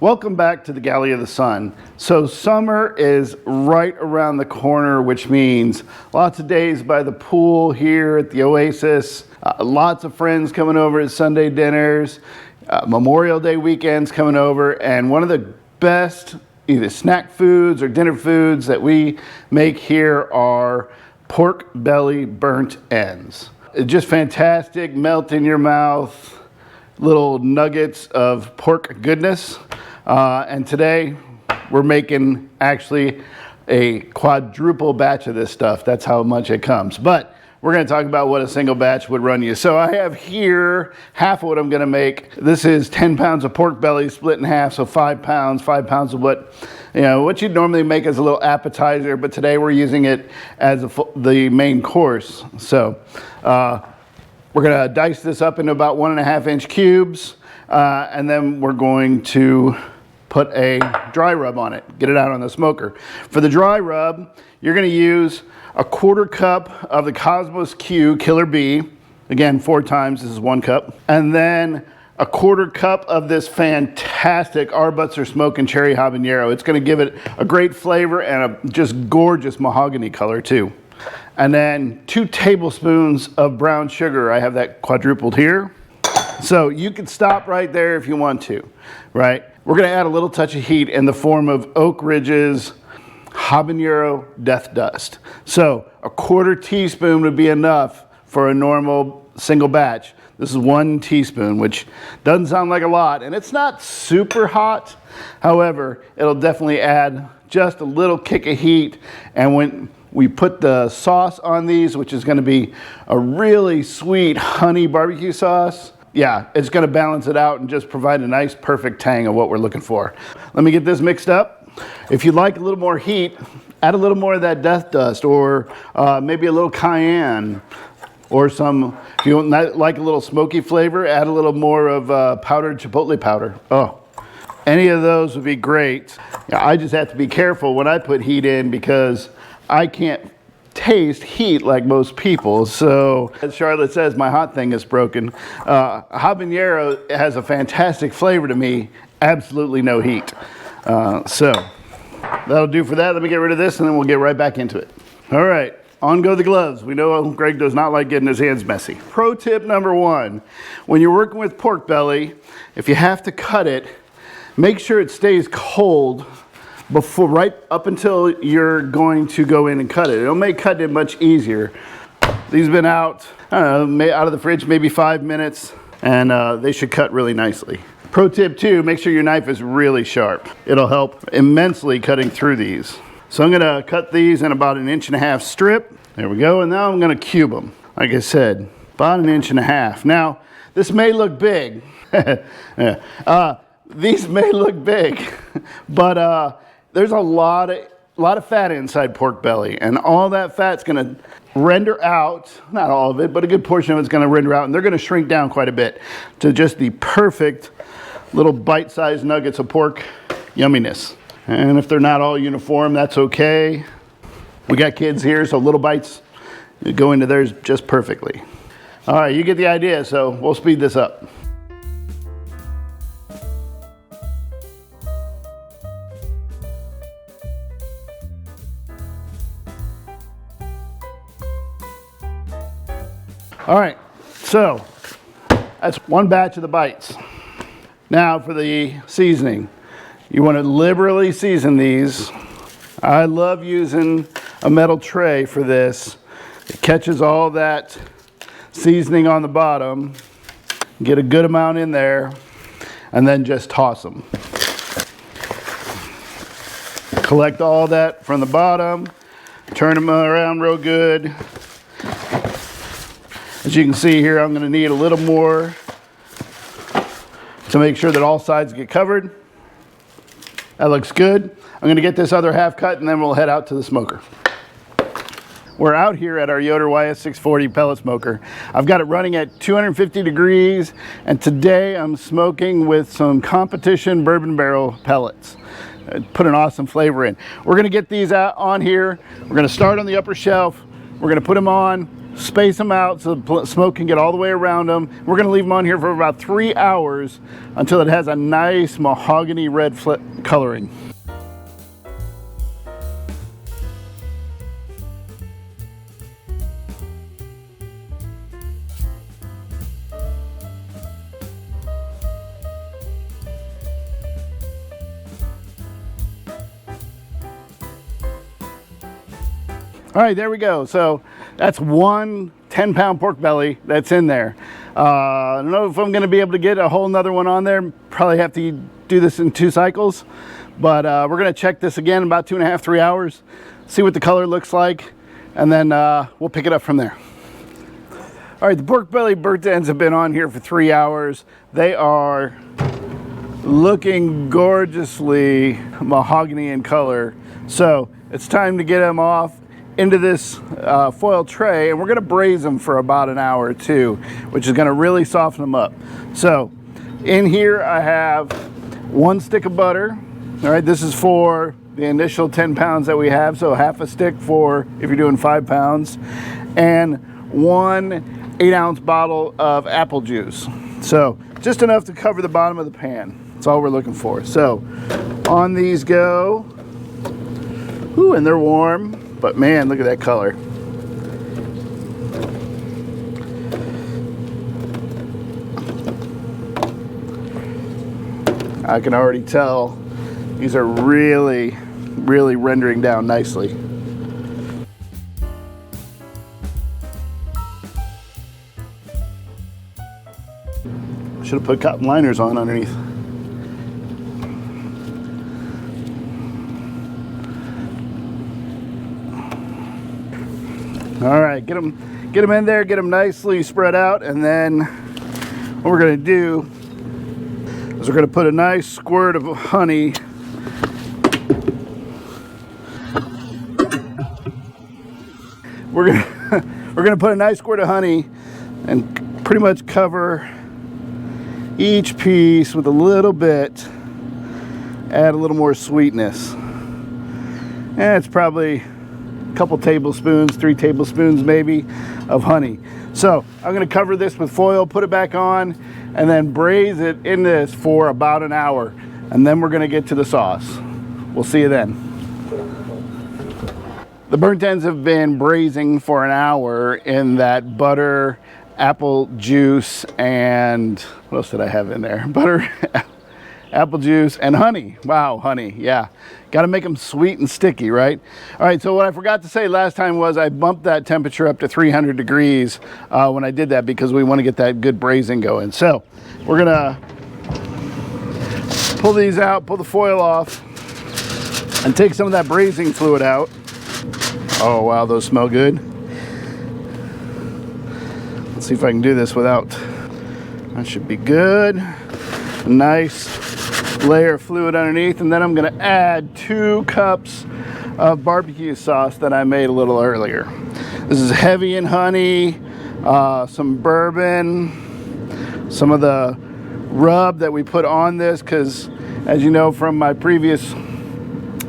Welcome back to the Galley of the Sun. So summer is right around the corner, which means lots of days by the pool here at the Oasis, lots of friends coming over at Sunday dinners, Memorial Day weekends coming over, and one of the best either snack foods or dinner foods that we make here are pork belly burnt ends. It's just fantastic, melt in your mouth, little nuggets of pork goodness. And today we're making actually a quadruple batch of this stuff. That's how much it comes. But we're going to talk about what a single batch would run you. So I have here half of what I'm going to make. This is 10 pounds of pork belly split in half, so 5 pounds of what you'd normally make as a little appetizer, but today we're using it as the main course. So we're going to dice this up into about 1.5 inch cubes, and then we're going to put a dry rub on it, get it out on the smoker. For the dry rub, you're going to use a 1/4 cup of the Cosmos Q Killer Bee. Again, 4 times, this is 1 cup. And then a 1/4 cup of this fantastic Our Butts Are Smoking Cherry Habanero. It's going to give it a great flavor and a just gorgeous mahogany color too. And then 2 tablespoons of brown sugar. I have that quadrupled here. So you can stop right there if you want to, right? We're going to add a little touch of heat in the form of Oakridge's Habanero Death Dust. So a 1/4 teaspoon would be enough for a normal single batch. This is 1 teaspoon, which doesn't sound like a lot, and it's not super hot. However, it'll definitely add just a little kick of heat. And when we put the sauce on these, which is going to be a really sweet honey barbecue sauce, yeah, it's going to balance it out and just provide a nice perfect tang of what we're looking for. Let me get this mixed up. If you like a little more heat, add a little more of that death dust, or maybe a little cayenne, or some, if you like a little smoky flavor, add a little more of powdered chipotle powder. Oh, any of those would be great. Yeah, I just have to be careful when I put heat in because I can't taste heat like most people. So as Charlotte says, my hot thing is broken. Habanero has a fantastic flavor to me, absolutely no heat. So that'll do for that. Let me get rid of this and then we'll get right back into it. All right, on go the gloves. We know Greg does not like getting his hands messy. Pro tip number 1, when you're working with pork belly, if you have to cut it, make sure it stays cold before, right up until you're going to go in and cut it. It'll make cutting it much easier. These have been out, I don't know, out of the fridge maybe 5 minutes, and they should cut really nicely. Pro tip 2, make sure your knife is really sharp. It'll help immensely cutting through these. So I'm gonna cut these in about 1.5 inch strip. There we go, and now I'm gonna cube them. Like I said, about 1.5 inch. Now, this may look big. These may look big, but there's a lot of fat inside pork belly, and all that fat's gonna render out, not all of it, but a good portion of it's gonna render out, and they're gonna shrink down quite a bit to just the perfect little bite-sized nuggets of pork yumminess. And if they're not all uniform, that's okay. We got kids here, so little bites go into theirs just perfectly. All right, you get the idea, so we'll speed this up. All right, so that's 1 batch of the bites. Now for the seasoning. You want to liberally season these. I love using a metal tray for this. It catches all that seasoning on the bottom. Get a good amount in there, and then just toss them. Collect all that from the bottom, turn them around real good. As you can see here, I'm going to need a little more to make sure that all sides get covered. That looks good. I'm going to get this other half cut and then we'll head out to the smoker. We're out here at our Yoder YS640 pellet smoker. I've got it running at 250 degrees, and today I'm smoking with some competition bourbon barrel pellets. Put an awesome flavor in. We're going to get these out on here. We're going to start on the upper shelf. We're going to put them on. space them out so the smoke can get all the way around them. We're going to leave them on here for about 3 hours until it has a nice mahogany red coloring. All right, there we go. So that's one 10-pound pork belly that's in there. I don't know if I'm gonna be able to get a whole nother one on there. Probably have to do this in 2 cycles, but we're gonna check this again in about 2.5, 3 hours, see what the color looks like, and then we'll pick it up from there. All right, the pork belly burnt ends have been on here for 3 hours. They are looking gorgeously mahogany in color. So it's time to get them off into this foil tray, and we're going to braise them for about an hour or two, which is going to really soften them up. So in here I have 1 stick of butter. All right, this is for the initial 10 pounds that we have, so half a stick for if you're doing 5 pounds, and 1 8-ounce bottle of apple juice. So just enough to cover the bottom of the pan. That's all we're looking for. So on these go. Ooh, and they're warm. But man, look at that color. I can already tell these are really, really rendering down nicely. Should have put cotton liners on underneath. All right, get them in there, get them nicely spread out, and then what we're gonna do is we're gonna put a nice squirt of honey we're gonna put a nice squirt of honey and pretty much cover each piece with a little bit, add a little more sweetness. And it's probably couple tablespoons, 3 tablespoons maybe of honey. So I'm going to cover this with foil, put it back on, and then braise it in this for about an hour, and then we're going to get to the sauce. We'll see you then. The burnt ends have been braising for an hour in that butter, apple juice, and what else did I have in there? Butter, apple juice, and honey. Wow, honey, yeah. Got to make them sweet and sticky, right? All right, so what I forgot to say last time was I bumped that temperature up to 300 degrees when I did that because we want to get that good braising going. So we're gonna pull these out, pull the foil off, and take some of that braising fluid out. Oh, wow, those smell good. Let's see if I can do this without, that should be good. Nice layer of fluid underneath, and then I'm going to add 2 cups of barbecue sauce that I made a little earlier. This is heavy in honey, some bourbon, some of the rub that we put on this, because as you know from my previous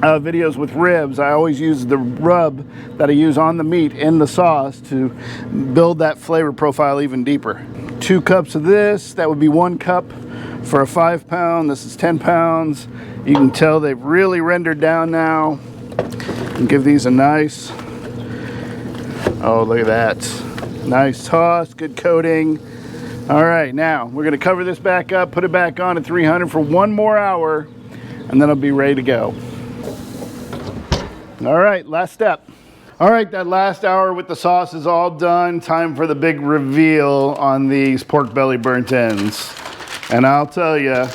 videos with ribs, I always use the rub that I use on the meat in the sauce to build that flavor profile even deeper. 2 cups of this, that would be 1 cup for a 5 pound. This is 10 pounds. You can tell they've really rendered down now. And give these a nice, oh, look at that. Nice toss, good coating. All right, now we're gonna cover this back up, put it back on at 300 for 1 more hour, and then it'll be ready to go. All right, last step. All right, that last hour with the sauce is all done. Time for the big reveal on these pork belly burnt ends. And I'll tell you,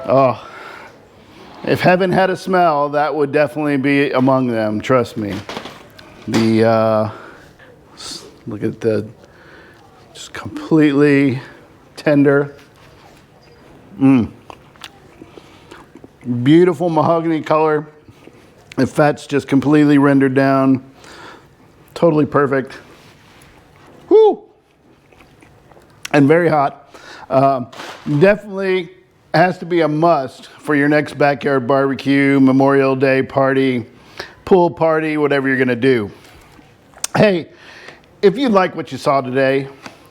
oh, if heaven had a smell, that would definitely be among them, trust me. The, look at the, just completely tender. Beautiful mahogany color. The fat's just completely rendered down. Totally perfect. Woo! And very hot. Definitely has to be a must for your next backyard barbecue, Memorial Day party. pool party, whatever you're gonna do. Hey, if you like what you saw today,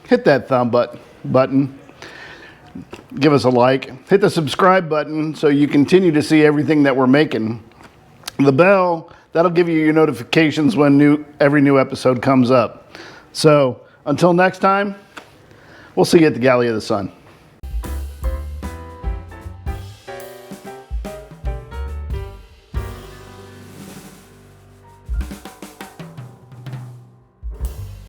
hit that thumb button. Give us a like. Hit the subscribe button so you continue to see everything that we're making. The bell, that'll give you your notifications when every new episode comes up. So until next time, we'll see you at the Galley of the Sun.